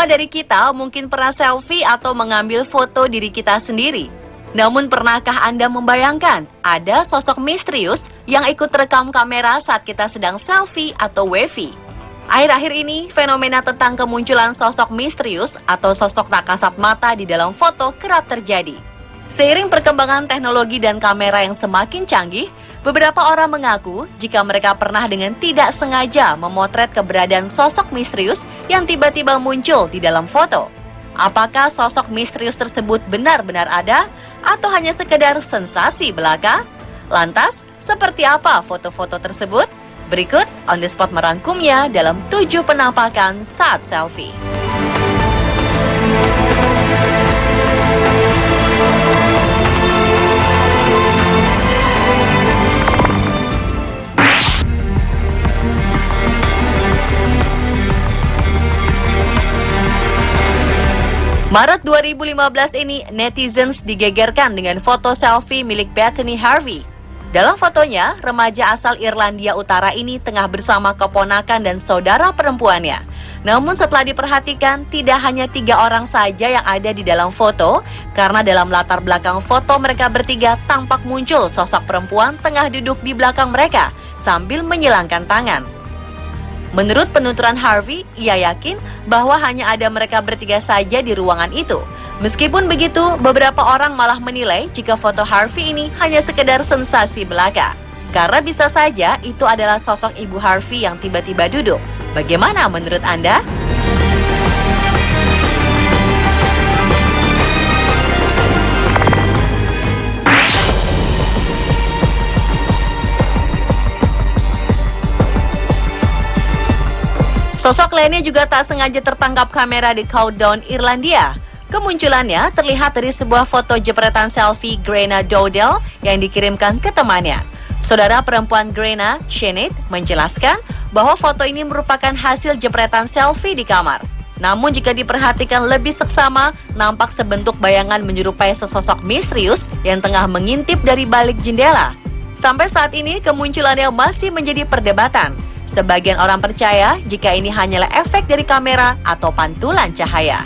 Semua dari kita mungkin pernah selfie atau mengambil foto diri kita sendiri. Namun pernahkah Anda membayangkan ada sosok misterius yang ikut terekam kamera saat kita sedang selfie atau wavy? Akhir-akhir ini, fenomena tentang kemunculan sosok misterius atau sosok tak kasat mata di dalam foto kerap terjadi. Seiring perkembangan teknologi dan kamera yang semakin canggih, beberapa orang mengaku jika mereka pernah dengan tidak sengaja memotret keberadaan sosok misterius yang tiba-tiba muncul di dalam foto. Apakah sosok misterius tersebut benar-benar ada atau hanya sekedar sensasi belaka? Lantas, seperti apa foto-foto tersebut? Berikut On The Spot merangkumnya dalam 7 penampakan saat selfie. Maret 2015 ini, netizens digegerkan dengan foto selfie milik Bethany Harvey. Dalam fotonya, remaja asal Irlandia Utara ini tengah bersama keponakan dan saudara perempuannya. Namun setelah diperhatikan, tidak hanya 3 orang saja yang ada di dalam foto, karena dalam latar belakang foto mereka bertiga tampak muncul sosok perempuan tengah duduk di belakang mereka sambil menyilangkan tangan. Menurut penuturan Harvey, ia yakin bahwa hanya ada mereka bertiga saja di ruangan itu. Meskipun begitu, beberapa orang malah menilai jika foto Harvey ini hanya sekedar sensasi belaka. Karena bisa saja itu adalah sosok ibu Harvey yang tiba-tiba duduk. Bagaimana menurut Anda? Sosok lainnya juga tak sengaja tertangkap kamera di Countdown, Irlandia. Kemunculannya terlihat dari sebuah foto jepretan selfie Grena Dowdell yang dikirimkan ke temannya. Saudara perempuan Grena, Sinead, menjelaskan bahwa foto ini merupakan hasil jepretan selfie di kamar. Namun jika diperhatikan lebih seksama, nampak sebentuk bayangan menyerupai sesosok misterius yang tengah mengintip dari balik jendela. Sampai saat ini kemunculannya masih menjadi perdebatan. Sebagian orang percaya jika ini hanyalah efek dari kamera atau pantulan cahaya.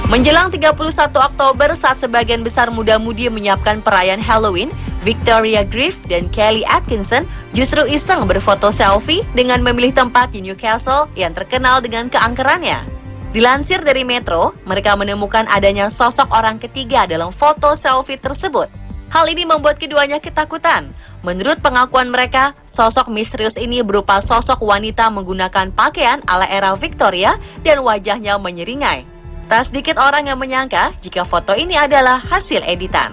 Menjelang 31 Oktober saat sebagian besar muda-mudi menyiapkan perayaan Halloween, Victoria Griff dan Kelly Atkinson justru iseng berfoto selfie dengan memilih tempat di Newcastle yang terkenal dengan keangkerannya. Dilansir dari Metro, mereka menemukan adanya sosok orang ketiga dalam foto selfie tersebut. Hal ini membuat keduanya ketakutan. Menurut pengakuan mereka, sosok misterius ini berupa sosok wanita menggunakan pakaian ala era Victoria dan wajahnya menyeringai. Tak sedikit orang yang menyangka jika foto ini adalah hasil editan.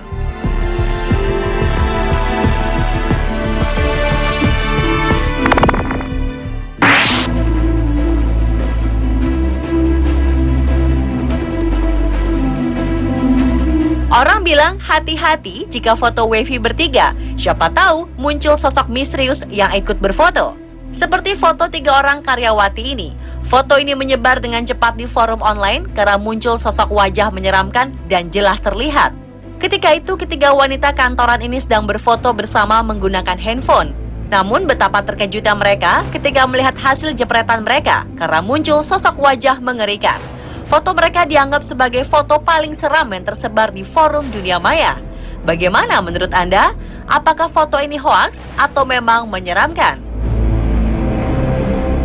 Orang bilang hati-hati jika foto wavy bertiga, siapa tahu muncul sosok misterius yang ikut berfoto. Seperti foto 3 orang karyawati ini. Foto ini menyebar dengan cepat di forum online karena muncul sosok wajah menyeramkan dan jelas terlihat. Ketika itu ketiga wanita kantoran ini sedang berfoto bersama menggunakan handphone. Namun betapa terkejutnya mereka ketika melihat hasil jepretan mereka karena muncul sosok wajah mengerikan. Foto mereka dianggap sebagai foto paling seram yang tersebar di forum dunia maya. Bagaimana menurut Anda? Apakah foto ini hoaks atau memang menyeramkan?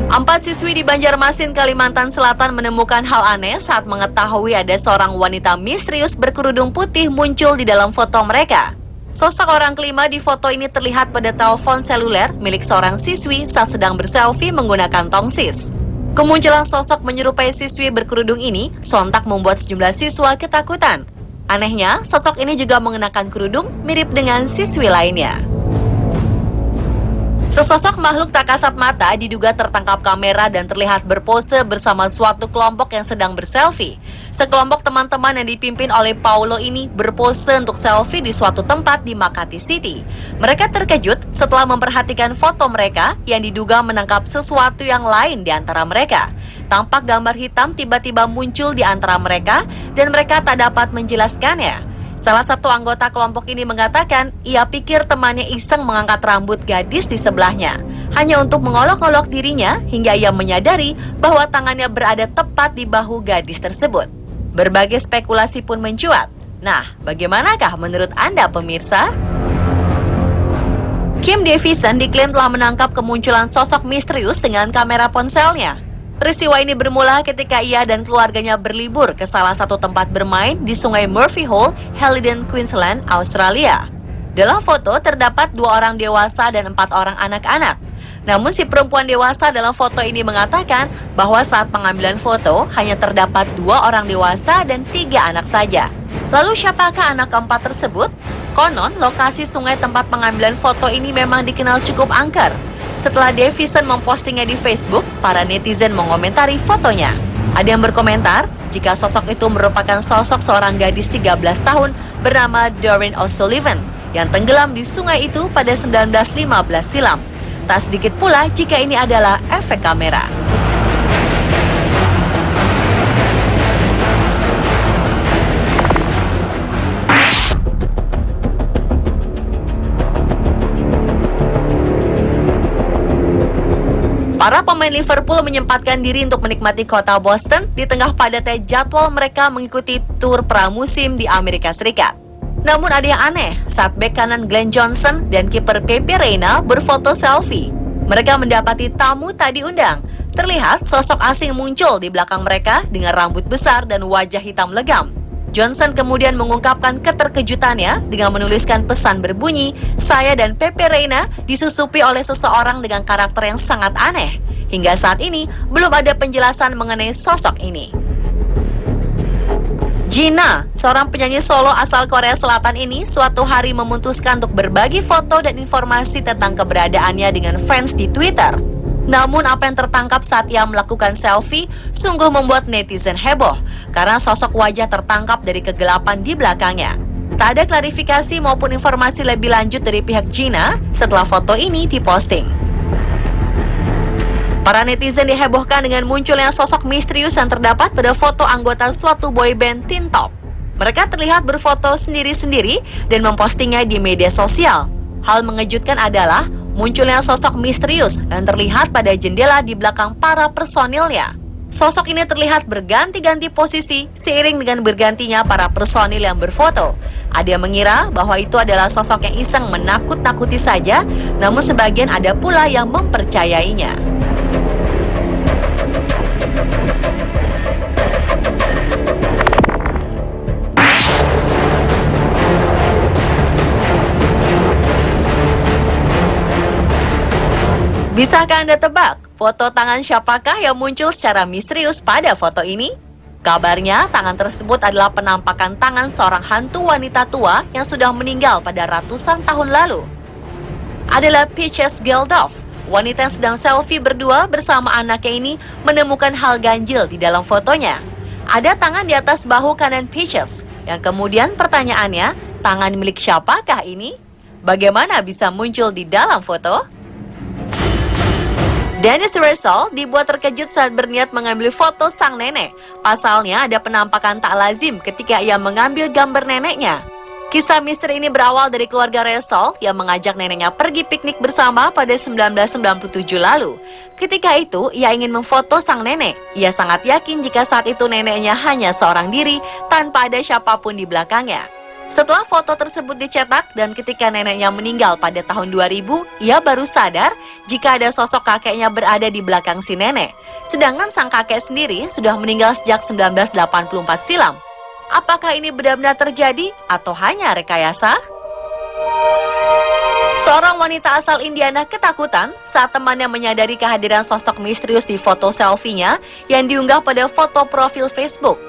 4 siswi di Banjarmasin, Kalimantan Selatan menemukan hal aneh saat mengetahui ada seorang wanita misterius berkerudung putih muncul di dalam foto mereka. Sosok orang kelima di foto ini terlihat pada telepon seluler milik seorang siswi saat sedang berselfie menggunakan tongsis. Kemunculan sosok menyerupai siswi berkerudung ini sontak membuat sejumlah siswa ketakutan. Anehnya, sosok ini juga mengenakan kerudung mirip dengan siswi lainnya. Sesosok makhluk tak kasat mata diduga tertangkap kamera dan terlihat berpose bersama suatu kelompok yang sedang berselfie. Sekelompok teman-teman yang dipimpin oleh Paulo ini berpose untuk selfie di suatu tempat di Makati City. Mereka terkejut setelah memperhatikan foto mereka yang diduga menangkap sesuatu yang lain di antara mereka. Tampak gambar hitam tiba-tiba muncul di antara mereka dan mereka tak dapat menjelaskannya. Salah satu anggota kelompok ini mengatakan ia pikir temannya iseng mengangkat rambut gadis di sebelahnya. hanya untuk mengolok-olok dirinya hingga ia menyadari bahwa tangannya berada tepat di bahu gadis tersebut. Berbagai spekulasi pun mencuat. Nah, bagaimanakah menurut Anda pemirsa? Kim Davison diklaim telah menangkap kemunculan sosok misterius dengan kamera ponselnya. Peristiwa ini bermula ketika ia dan keluarganya berlibur ke salah satu tempat bermain di Sungai Murphy Hole, Helidon, Queensland, Australia. Dalam foto terdapat 2 orang dewasa dan 4 orang anak-anak. Namun si perempuan dewasa dalam foto ini mengatakan bahwa saat pengambilan foto hanya terdapat 2 orang dewasa dan 3 anak saja. Lalu siapakah anak keempat tersebut? Konon, lokasi sungai tempat pengambilan foto ini memang dikenal cukup angker. Setelah Davison mempostingnya di Facebook, para netizen mengomentari fotonya. Ada yang berkomentar, jika sosok itu merupakan sosok seorang gadis 13 tahun bernama Doreen O'Sullivan yang tenggelam di sungai itu pada 1915 silam. Tak sedikit pula jika ini adalah efek kamera. Para pemain Liverpool menyempatkan diri untuk menikmati kota Boston di tengah padatnya jadwal mereka mengikuti tur pramusim di Amerika Serikat. Namun ada yang aneh saat bek kanan Glenn Johnson dan kiper Pepe Reina berfoto selfie. Mereka mendapati tamu tak diundang. Terlihat sosok asing muncul di belakang mereka dengan rambut besar dan wajah hitam legam. Johnson kemudian mengungkapkan keterkejutannya dengan menuliskan pesan berbunyi, "Saya dan Pepe Reina disusupi oleh seseorang dengan karakter yang sangat aneh." Hingga saat ini, belum ada penjelasan mengenai sosok ini. Gina, seorang penyanyi solo asal Korea Selatan ini, suatu hari memutuskan untuk berbagi foto dan informasi tentang keberadaannya dengan fans di Twitter. Namun apa yang tertangkap saat ia melakukan selfie sungguh membuat netizen heboh karena sosok wajah tertangkap dari kegelapan di belakangnya. Tak ada klarifikasi maupun informasi lebih lanjut dari pihak Gina setelah foto ini diposting. Para netizen dihebohkan dengan munculnya sosok misterius yang terdapat pada foto anggota suatu boyband Teen Top. Mereka terlihat berfoto sendiri-sendiri dan mempostingnya di media sosial. Hal mengejutkan adalah munculnya sosok misterius yang terlihat pada jendela di belakang para personilnya. Sosok ini terlihat berganti-ganti posisi seiring dengan bergantinya para personil yang berfoto. Ada yang mengira bahwa itu adalah sosok yang iseng menakut-nakuti saja, namun sebagian ada pula yang mempercayainya. Bisakah Anda tebak foto tangan siapakah yang muncul secara misterius pada foto ini? Kabarnya tangan tersebut adalah penampakan tangan seorang hantu wanita tua yang sudah meninggal pada ratusan tahun lalu. Adalah Peaches Geldof, wanita yang sedang selfie berdua bersama anaknya ini menemukan hal ganjil di dalam fotonya. Ada tangan di atas bahu kanan Peaches, yang kemudian pertanyaannya, tangan milik siapakah ini? Bagaimana bisa muncul di dalam foto? Dennis Russell dibuat terkejut saat berniat mengambil foto sang nenek. Pasalnya ada penampakan tak lazim ketika ia mengambil gambar neneknya. Kisah misteri ini berawal dari keluarga Russell yang mengajak neneknya pergi piknik bersama pada 1997 lalu. Ketika itu, ia ingin memfoto sang nenek. Ia sangat yakin jika saat itu neneknya hanya seorang diri tanpa ada siapapun di belakangnya. Setelah foto tersebut dicetak dan ketika neneknya meninggal pada tahun 2000, ia baru sadar jika ada sosok kakeknya berada di belakang si nenek. Sedangkan sang kakek sendiri sudah meninggal sejak 1984 silam. Apakah ini benar-benar terjadi atau hanya rekayasa? Seorang wanita asal Indiana ketakutan saat temannya menyadari kehadiran sosok misterius di foto selfie-nya yang diunggah pada foto profil Facebook.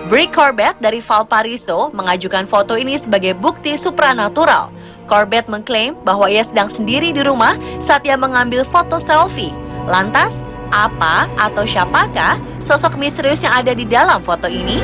Brie Corbett dari Valparaiso mengajukan foto ini sebagai bukti supranatural. Corbett mengklaim bahwa ia sedang sendiri di rumah saat ia mengambil foto selfie. Lantas, apa atau siapakah sosok misterius yang ada di dalam foto ini?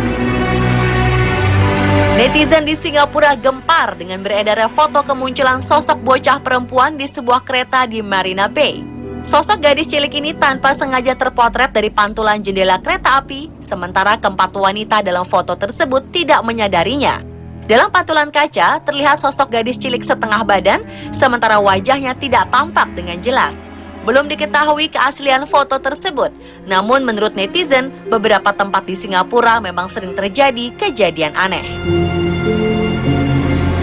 Netizen di Singapura gempar dengan beredarnya foto kemunculan sosok bocah perempuan di sebuah kereta di Marina Bay. Sosok gadis cilik ini tanpa sengaja terpotret dari pantulan jendela kereta api, sementara keempat wanita dalam foto tersebut tidak menyadarinya. Dalam pantulan kaca, terlihat sosok gadis cilik setengah badan, sementara wajahnya tidak tampak dengan jelas. Belum diketahui keaslian foto tersebut. Namun menurut netizen, beberapa tempat di Singapura memang sering terjadi kejadian aneh.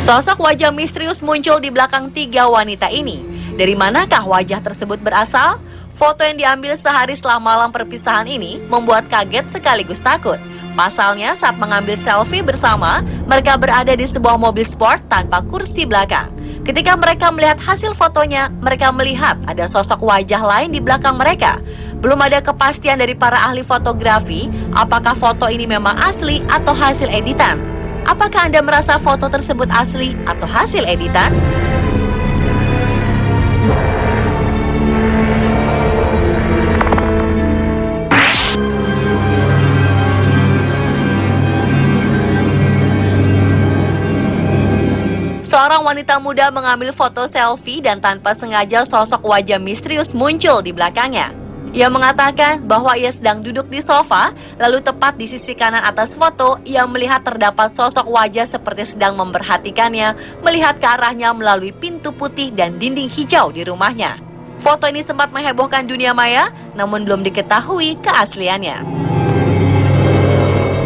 Sosok wajah misterius muncul di belakang 3 wanita ini. Dari manakah wajah tersebut berasal? Foto yang diambil sehari setelah malam perpisahan ini membuat kaget sekaligus takut. Pasalnya saat mengambil selfie bersama, mereka berada di sebuah mobil sport tanpa kursi belakang. Ketika mereka melihat hasil fotonya, mereka melihat ada sosok wajah lain di belakang mereka. Belum ada kepastian dari para ahli fotografi apakah foto ini memang asli atau hasil editan. Apakah Anda merasa foto tersebut asli atau hasil editan? Seorang wanita muda mengambil foto selfie dan tanpa sengaja sosok wajah misterius muncul di belakangnya. Ia mengatakan bahwa ia sedang duduk di sofa, lalu tepat di sisi kanan atas foto, ia melihat terdapat sosok wajah seperti sedang memperhatikannya, melihat ke arahnya melalui pintu putih dan dinding hijau di rumahnya. Foto ini sempat menghebohkan dunia maya, namun belum diketahui keasliannya.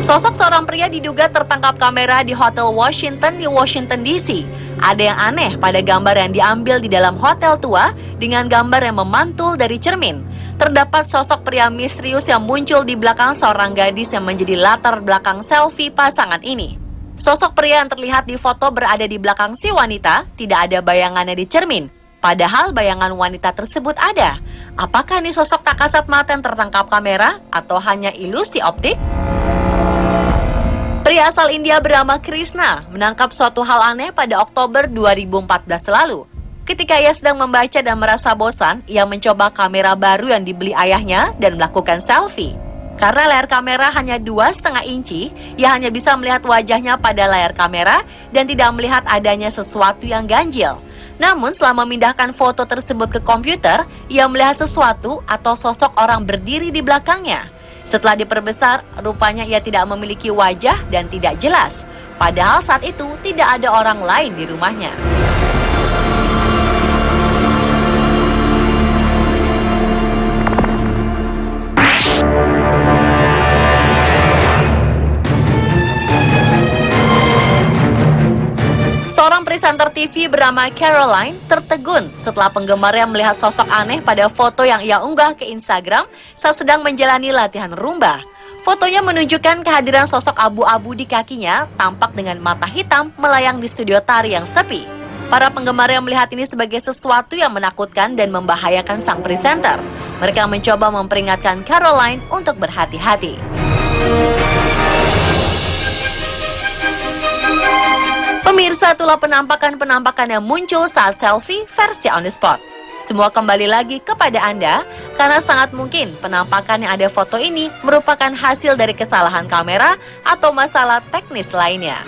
Sosok seorang pria diduga tertangkap kamera di Hotel Washington di Washington DC. Ada yang aneh pada gambar yang diambil di dalam hotel tua dengan gambar yang memantul dari cermin. Terdapat sosok pria misterius yang muncul di belakang seorang gadis yang menjadi latar belakang selfie pasangan ini. Sosok pria yang terlihat di foto berada di belakang si wanita, tidak ada bayangannya di cermin. Padahal bayangan wanita tersebut ada. Apakah ini sosok tak kasat mata yang tertangkap kamera atau hanya ilusi optik? Pria asal India bernama Krishna menangkap suatu hal aneh pada Oktober 2014 lalu. Ketika ia sedang membaca dan merasa bosan, ia mencoba kamera baru yang dibeli ayahnya dan melakukan selfie. Karena layar kamera hanya 2,5 inci, ia hanya bisa melihat wajahnya pada layar kamera dan tidak melihat adanya sesuatu yang ganjil. Namun setelah memindahkan foto tersebut ke komputer, ia melihat sesuatu atau sosok orang berdiri di belakangnya. Setelah diperbesar, rupanya ia tidak memiliki wajah dan tidak jelas. Padahal saat itu tidak ada orang lain di rumahnya. Seorang presenter TV bernama Caroline tertegun setelah penggemarnya melihat sosok aneh pada foto yang ia unggah ke Instagram saat sedang menjalani latihan rumba. Fotonya menunjukkan kehadiran sosok abu-abu di kakinya tampak dengan mata hitam melayang di studio tari yang sepi. Para penggemarnya melihat ini sebagai sesuatu yang menakutkan dan membahayakan sang presenter. Mereka mencoba memperingatkan Caroline untuk berhati-hati. Pemirsa, itulah penampakan-penampakan yang muncul saat selfie versi on the spot. Semua kembali lagi kepada Anda, karena sangat mungkin penampakan yang ada foto ini merupakan hasil dari kesalahan kamera atau masalah teknis lainnya.